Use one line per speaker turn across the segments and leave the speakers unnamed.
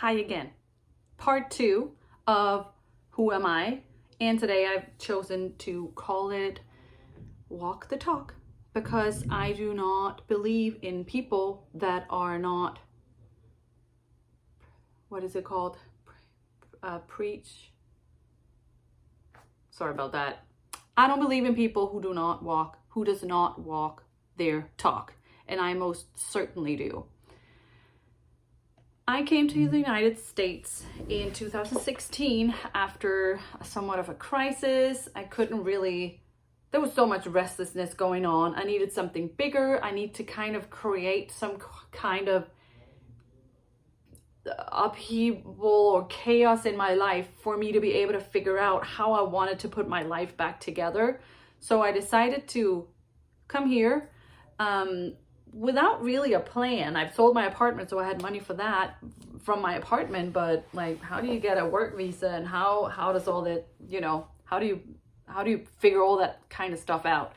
Hi again. Part 2 of Who Am I? And today I've chosen to call it Walk the Talk because I do not believe in people that are not, what is it called? Preach. Sorry about that. I don't believe in people who does not walk their talk. And I most certainly do. I came to the United States in 2016 after somewhat of a crisis. There was so much restlessness going on. I needed something bigger. I need to kind of create some kind of upheaval or chaos in my life for me to be able to figure out how I wanted to put my life back together. So I decided to come here. Without really a plan. I've sold my apartment, so I had money for that from my apartment, but like, how do you get a work visa, and how does all that, how do you figure all that kind of stuff out?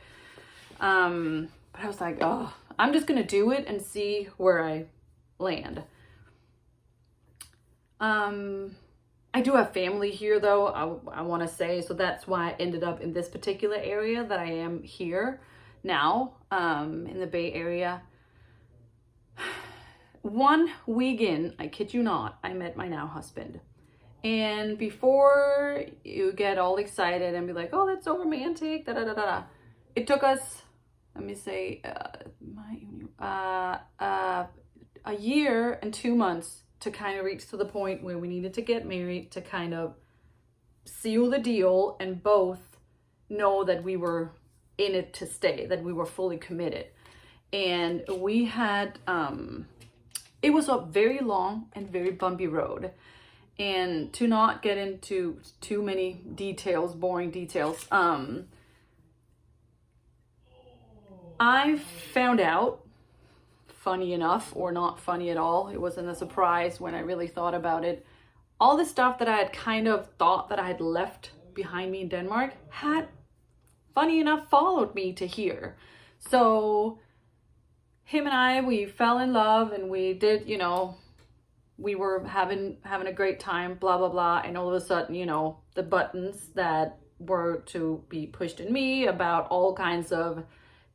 But I was like, oh, I'm just gonna do it and see where I land. I do have family here though, I want to say, so that's why I ended up in this particular area that I am here now, in the Bay Area. One week in, I kid you not, I met my now husband. And before you get all excited and be like, oh, that's so romantic, it took us, let me say, a year and 2 months to kind of reach to the point where we needed to get married, to kind of seal the deal and both know that we were in it to stay, that we were fully committed. And we had, it was a very long and very bumpy road. And to not get into too many details, boring details, I found out, funny enough, or not funny at all, it wasn't a surprise when I really thought about it, all the stuff that I had kind of thought that I had left behind me in Denmark had, funny enough, followed me to here. So him and we fell in love, and we did, we were having a great time, blah, blah, blah. And all of a sudden, the buttons that were to be pushed in me about all kinds of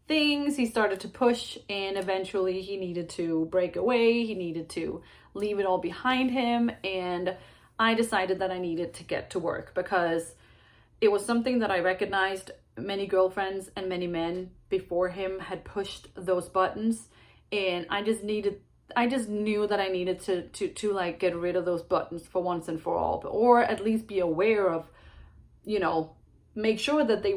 things, he started to push, and eventually he needed to break away. He needed to leave it all behind him. And I decided that I needed to get to work because it was something that I recognized. Many girlfriends and many men before him had pushed those buttons, and I just knew that I needed to like get rid of those buttons for once and for all, or at least be aware of, make sure that they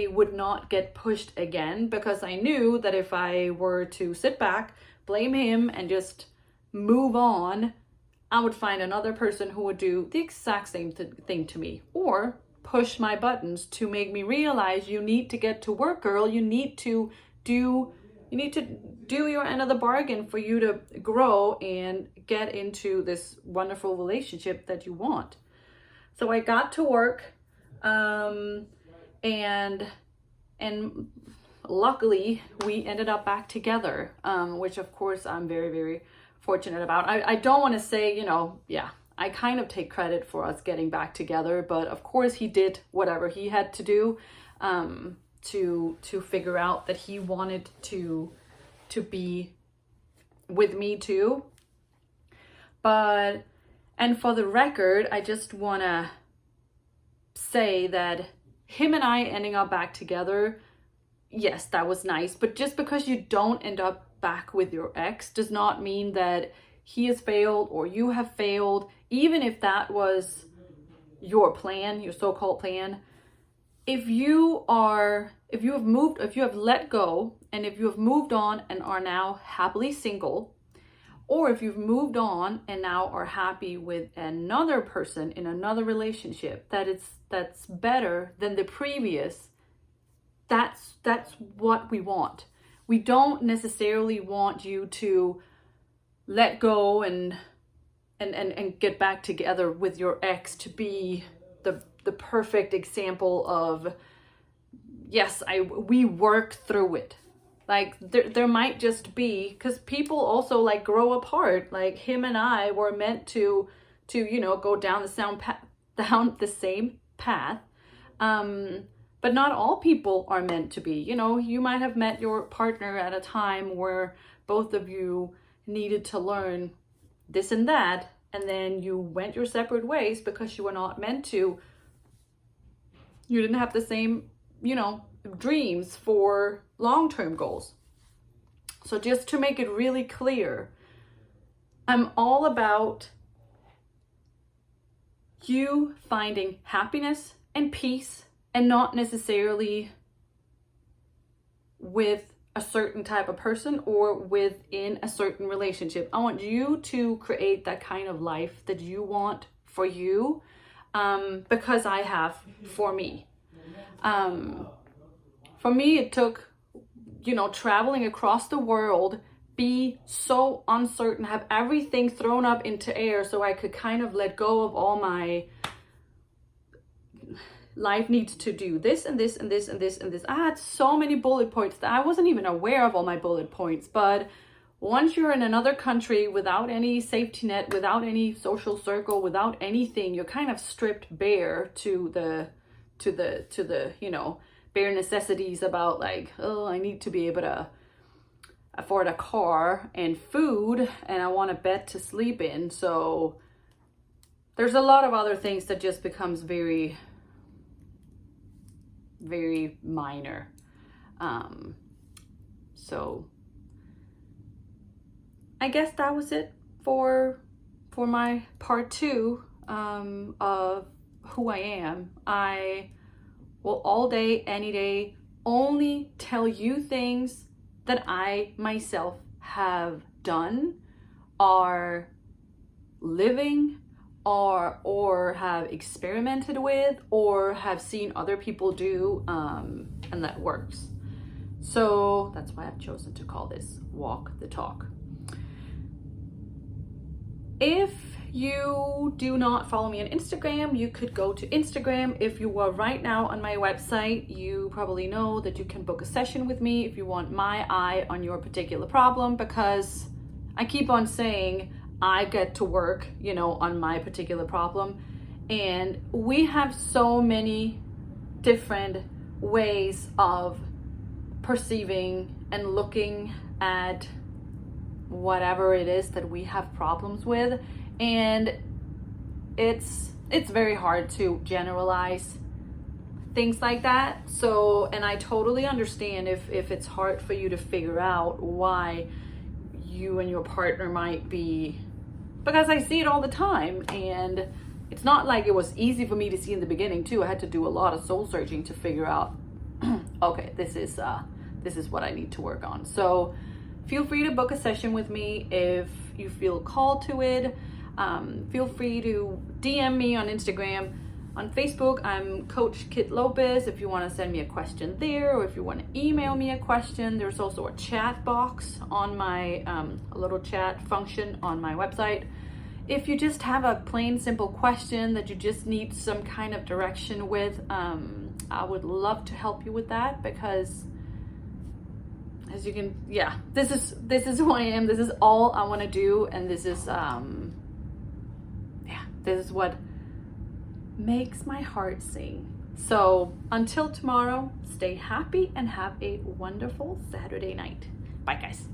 would not get pushed again, because I knew that if I were to sit back, blame him, and just move on, I would find another person who would do the exact same thing to me, or push my buttons to make me realize, you need to get to work, girl. You need to do your end of the bargain for you to grow and get into this wonderful relationship that you want. So I got to work, and luckily we ended up back together, which of course I'm very, very fortunate about. I don't want to say, I kind of take credit for us getting back together, but of course he did whatever he had to do, to figure out that he wanted to be with me too. And for the record, I just want to say that him and I ending up back together, yes, that was nice, but just because you don't end up back with your ex does not mean that he has failed or you have failed. Even if that was your plan, your so-called plan, if you have let go, and if you have moved on and are now happily single, or if you've moved on and now are happy with another person in another relationship that's better than the previous, that's what we want. We don't necessarily want you to let go and get back together with your ex to be the perfect example of, yes, we worked through it. Like there might just be, because people also like grow apart. Like him and I were meant to go down down the same path. But not all people are meant to be. You might have met your partner at a time where both of you needed to learn this and that, and then you went your separate ways because you were not meant to. You didn't have the same, dreams for long-term goals. So just to make it really clear, I'm all about you finding happiness and peace, and not necessarily with a certain type of person or within a certain relationship. I want you to create that kind of life that you want for you, because I have for me. For me, it took, traveling across the world, be so uncertain, have everything thrown up into air so I could kind of let go of all my life needs to do this and this and this and this and this. I had so many bullet points that I wasn't even aware of all my bullet points. But once you're in another country without any safety net, without any social circle, without anything, you're kind of stripped bare to the bare necessities about like, oh, I need to be able to afford a car and food, and I want a bed to sleep in. So there's a lot of other things that just becomes very, very minor. So I guess that was it for my part 2 of who I am. I will all day, any day, only tell you things that I myself have done, are living, or have experimented with, or have seen other people do, and that works. So that's why I've chosen to call this Walk the Talk. If you do not follow me on Instagram, you could go to Instagram. If you are right now on my website, you probably know that you can book a session with me if you want my eye on your particular problem, because I keep on saying I get to work, on my particular problem. And we have so many different ways of perceiving and looking at whatever it is that we have problems with. And it's very hard to generalize things like that. So, and I totally understand if it's hard for you to figure out why you and your partner might be, because I see it all the time. And it's not like it was easy for me to see in the beginning too. I had to do a lot of soul searching to figure out, okay, this is what I need to work on. So feel free to book a session with me if you feel called to it. Feel free to DM me on Instagram. On Facebook, I'm Coach Kit Lopez. If you want to send me a question there, or if you want to email me a question, there's also a chat box on my, a little chat function on my website. If you just have a plain simple question that you just need some kind of direction with, I would love to help you with that, because as you can, this is who I am. This is all I want to do. And this is, this is what makes my heart sing. So until tomorrow, stay happy and have a wonderful Saturday night. Bye, guys.